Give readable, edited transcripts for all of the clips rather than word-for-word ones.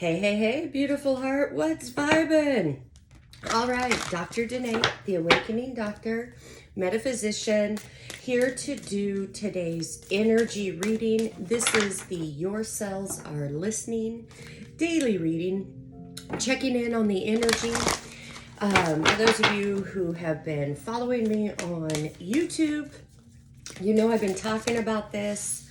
Hey, hey, hey, beautiful heart, what's vibin'? All right, Dr. Danae, the Awakening Doctor, metaphysician, here to do today's energy reading. This is the Your Cells Are Listening daily reading, checking in on the energy. For those of you who have been following me on YouTube, you know I've been talking about this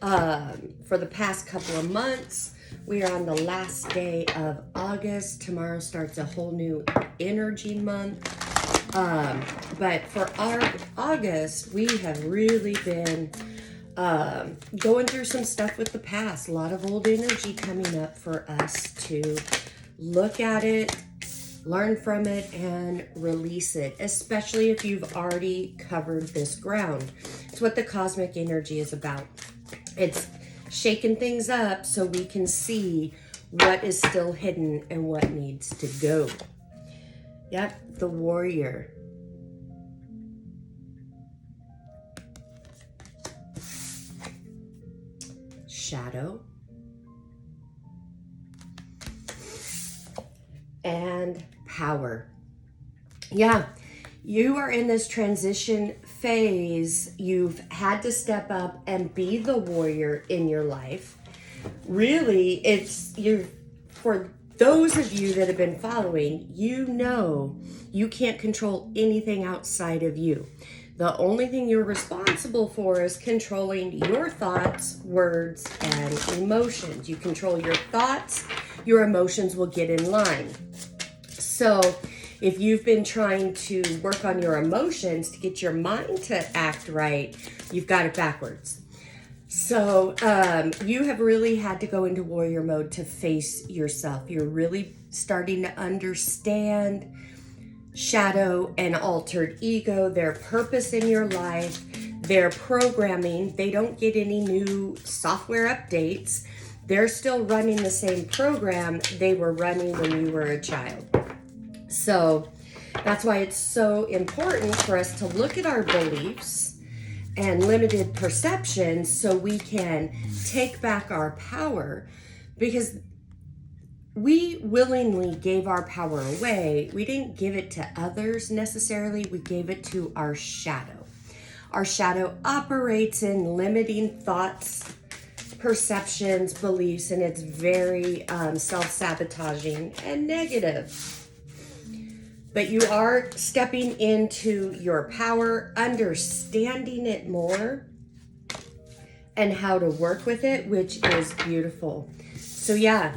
for the past couple of months. We are on the last day of August. Tomorrow starts a whole new energy month. But for our August, we have really been going through some stuff with the past. A lot of old energy coming up for us to look at it, learn from it, and release it, especially if you've already covered this ground. It's what the cosmic energy is about. It's shaking things up so we can see what is still hidden and what needs to go. Yep, the warrior. Shadow. And power. Yeah, you are in this transition phase. You've had to step up and be the warrior in your life. Really, for those of you that have been following, you know you can't control anything outside of you. The only thing you're responsible for is controlling your thoughts, words, and emotions. You control your thoughts, your emotions will get in line. So if you've been trying to work on your emotions to get your mind to act right, you've got it backwards. So you have really had to go into warrior mode to face yourself. You're really starting to understand shadow and altered ego, their purpose in your life, their programming. They don't get any new software updates. They're still running the same program they were running when you were a child. So that's why it's so important for us to look at our beliefs and limited perceptions so we can take back our power, because we willingly gave our power away. We didn't give it to others necessarily. We gave it to our shadow. Our shadow operates in limiting thoughts, perceptions, beliefs, and it's very self-sabotaging and negative. But you are stepping into your power, understanding it more, and how to work with it, which is beautiful. So yeah,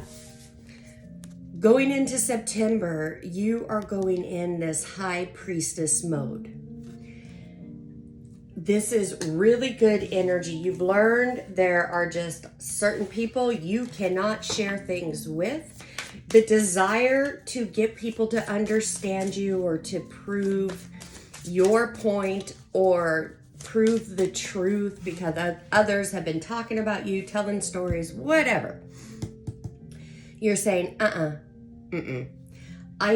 going into September, you are going in this high priestess mode. This is really good energy. You've learned there are just certain people you cannot share things with. The desire to get people to understand you or to prove your point or prove the truth because others have been talking about you, telling stories, whatever. You're saying, I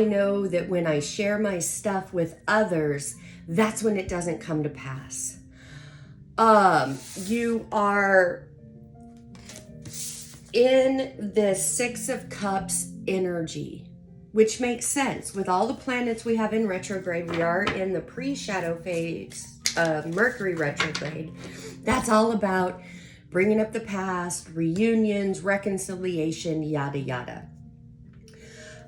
know that when I share my stuff with others, that's when it doesn't come to pass. You are in the Six of Cups energy, which makes sense. With all the planets we have in retrograde, we are in the pre-shadow phase of Mercury retrograde. That's all about bringing up the past, reunions, reconciliation, yada, yada.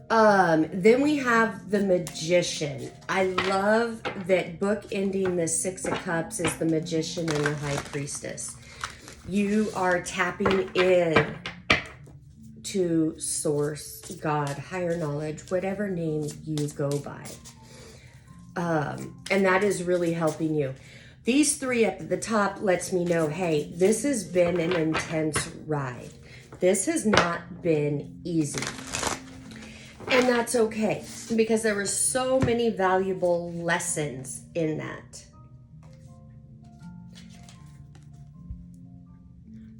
Then we have the Magician. I love that bookending the Six of Cups is the Magician and the High Priestess. You are tapping in to source, God, higher knowledge, whatever name you go by. And that is really helping you. These three at the top lets me know, hey, this has been an intense ride. This has not been easy. And that's okay, because there were so many valuable lessons in that.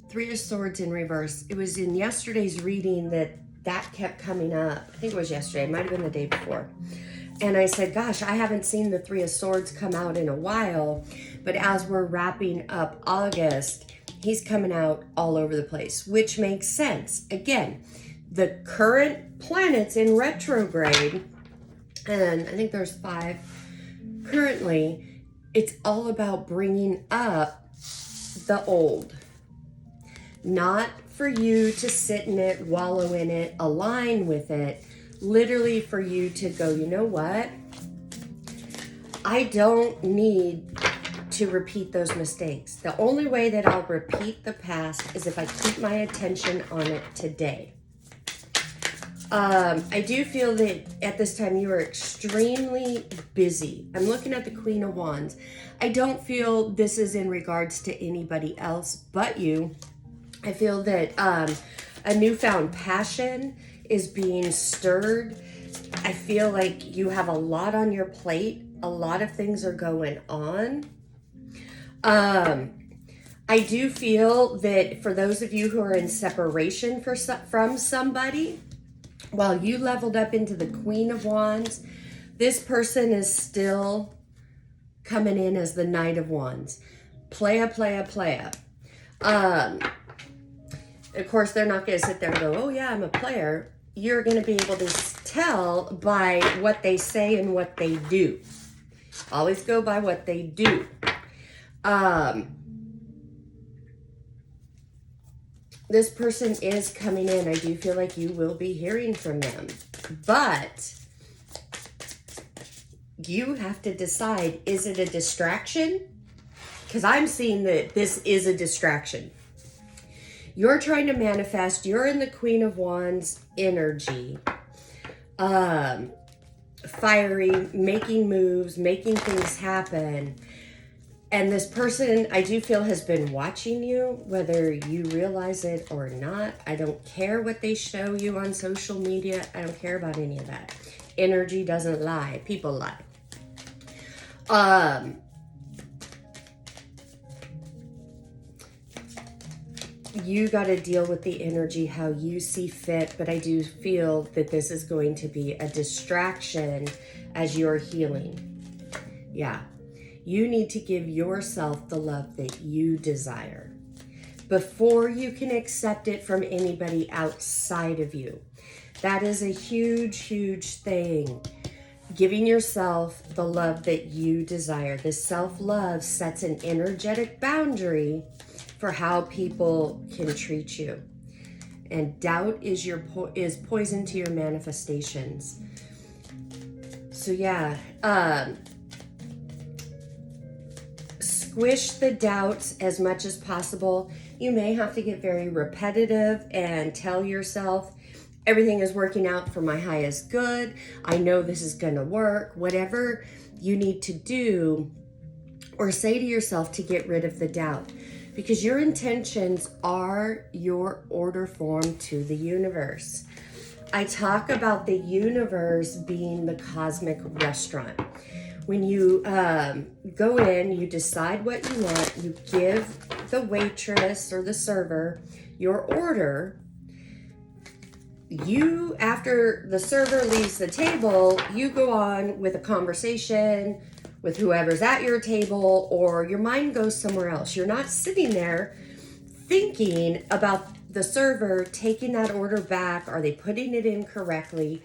Three of Swords in reverse. It was in yesterday's reading that kept coming up. I think it was yesterday. It might have been the day before. And I said, gosh, I haven't seen the Three of Swords come out in a while. But as we're wrapping up August, he's coming out all over the place, which makes sense. Again, the current planets in retrograde, and I think there's 5 currently, it's all about bringing up the old. Not for you to sit in it, wallow in it, align with it. Literally for you to go, you know what? I don't need to repeat those mistakes. The only way that I'll repeat the past is if I keep my attention on it today. I do feel that at this time you are extremely busy. I'm looking at the Queen of Wands. I don't feel this is in regards to anybody else but you. I feel that a newfound passion is being stirred. I feel like you have a lot on your plate. A lot of things are going on. I do feel that for those of you who are in separation from somebody, while you leveled up into the Queen of Wands, this person is still coming in as the Knight of Wands. Playa. Of course, they're not going to sit there and go, oh yeah, I'm a player. You're going to be able to tell by what they say and what they do. Always go by what they do. This person is coming in. I do feel like you will be hearing from them. But you have to decide, is it a distraction? Because I'm seeing that this is a distraction. You're trying to manifest. You're in the Queen of Wands energy. Fiery, making moves, making things happen. And this person, I do feel, has been watching you, whether you realize it or not. I don't care what they show you on social media. I don't care about any of that. Energy doesn't lie. People lie. You got to deal with the energy how you see fit, but I do feel that this is going to be a distraction as you're healing. Yeah. You need to give yourself the love that you desire before you can accept it from anybody outside of you. That is a huge, huge thing. Giving yourself the love that you desire. This self-love sets an energetic boundary for how people can treat you. And doubt is poison to your manifestations. So yeah, squish the doubts as much as possible. You may have to get very repetitive and tell yourself, everything is working out for my highest good. I know this is going to work. Whatever you need to do or say to yourself to get rid of the doubt. Because your intentions are your order form to the universe. I talk about the universe being the cosmic restaurant. When you go in, you decide what you want, you give the waitress or the server your order. You, after the server leaves the table, you go on with a conversation with whoever's at your table, or your mind goes somewhere else. You're not sitting there thinking about the server taking that order back. Are they putting it in correctly?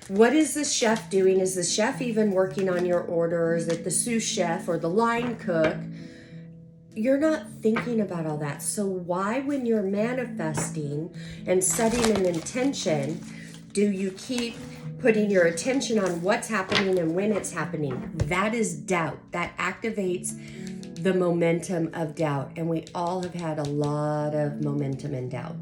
What is the chef doing? Is the chef even working on your order? Or is it the sous chef or the line cook? You're not thinking about all that. So why, when you're manifesting and setting an intention, do you keep putting your attention on what's happening and when it's happening? That is doubt. That activates the momentum of doubt. And we all have had a lot of momentum and doubt.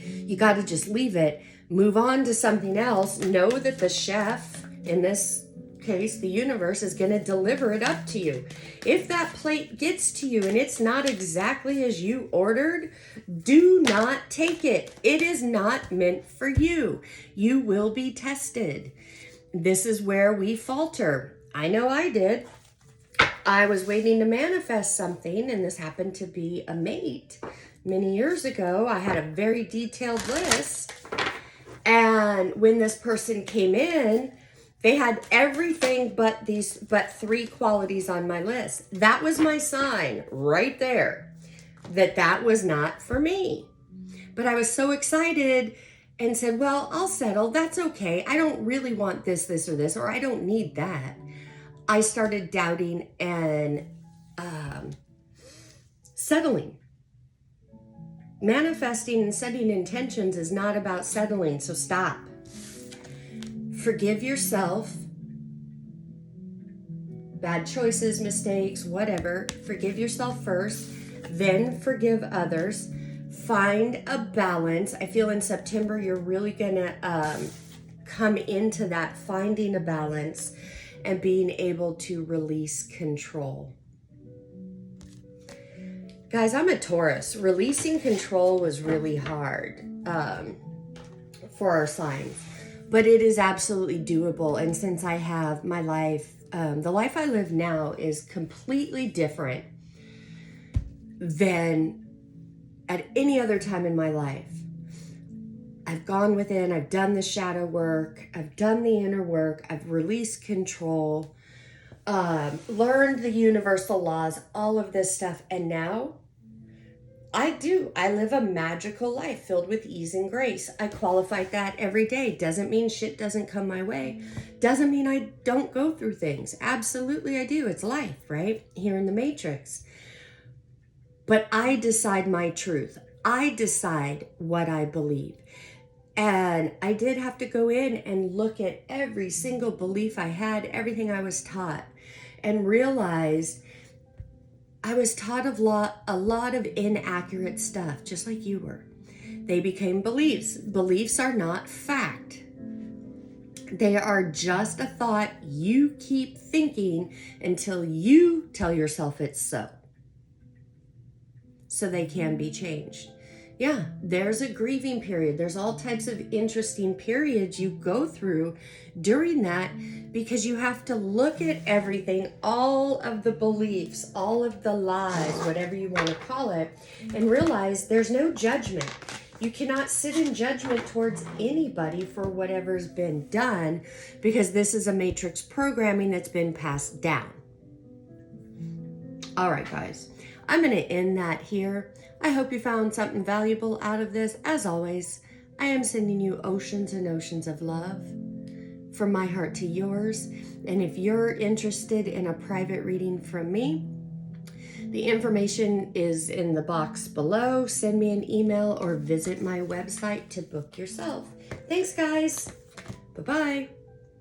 You got to just leave it, move on to something else. Know that the chef, in this case, the universe, is going to deliver it up to you. If that plate gets to you and it's not exactly as you ordered, do not take it. It is not meant for you. You will be tested. This is where we falter. I know I did. I was waiting to manifest something, and this happened to be a mate. Many years ago, I had a very detailed list, and when this person came in, they had everything but 3 qualities on my list. That was my sign right there that was not for me. But I was so excited, and said, well, I'll settle. That's okay. I don't really want this, this, or this, or I don't need that. I started doubting and settling. Manifesting and setting intentions is not about settling, so stop. Forgive yourself. Bad choices, mistakes, whatever. Forgive yourself first, then forgive others. Find a balance. I feel in September you're really gonna come into that finding a balance and being able to release control. Guys, I'm a Taurus. Releasing control was really hard for our signs, but it is absolutely doable. And since I have my life, the life I live now is completely different than at any other time in my life. I've gone within, I've done the shadow work, I've done the inner work, I've released control, learned the universal laws, all of this stuff. And now I live a magical life filled with ease and grace. I qualify that every day. Doesn't mean shit doesn't come my way. Doesn't mean I don't go through things. Absolutely I do. It's life, right? Here in the Matrix. But I decide my truth. I decide what I believe. And I did have to go in and look at every single belief I had, everything I was taught, and realize I was taught a lot of inaccurate stuff, just like you were. They became beliefs. Beliefs are not fact. They are just a thought you keep thinking until you tell yourself it's so. So they can be changed. Yeah, there's a grieving period. There's all types of interesting periods you go through during that, because you have to look at everything, all of the beliefs, all of the lies, whatever you want to call it, and realize there's no judgment. You cannot sit in judgment towards anybody for whatever's been done, because this is a matrix programming that's been passed down. All right, guys, I'm going to end that here. I hope you found something valuable out of this. As always, I am sending you oceans and oceans of love from my heart to yours. And if you're interested in a private reading from me, the information is in the box below. Send me an email or visit my website to book yourself. Thanks, guys. Bye-bye.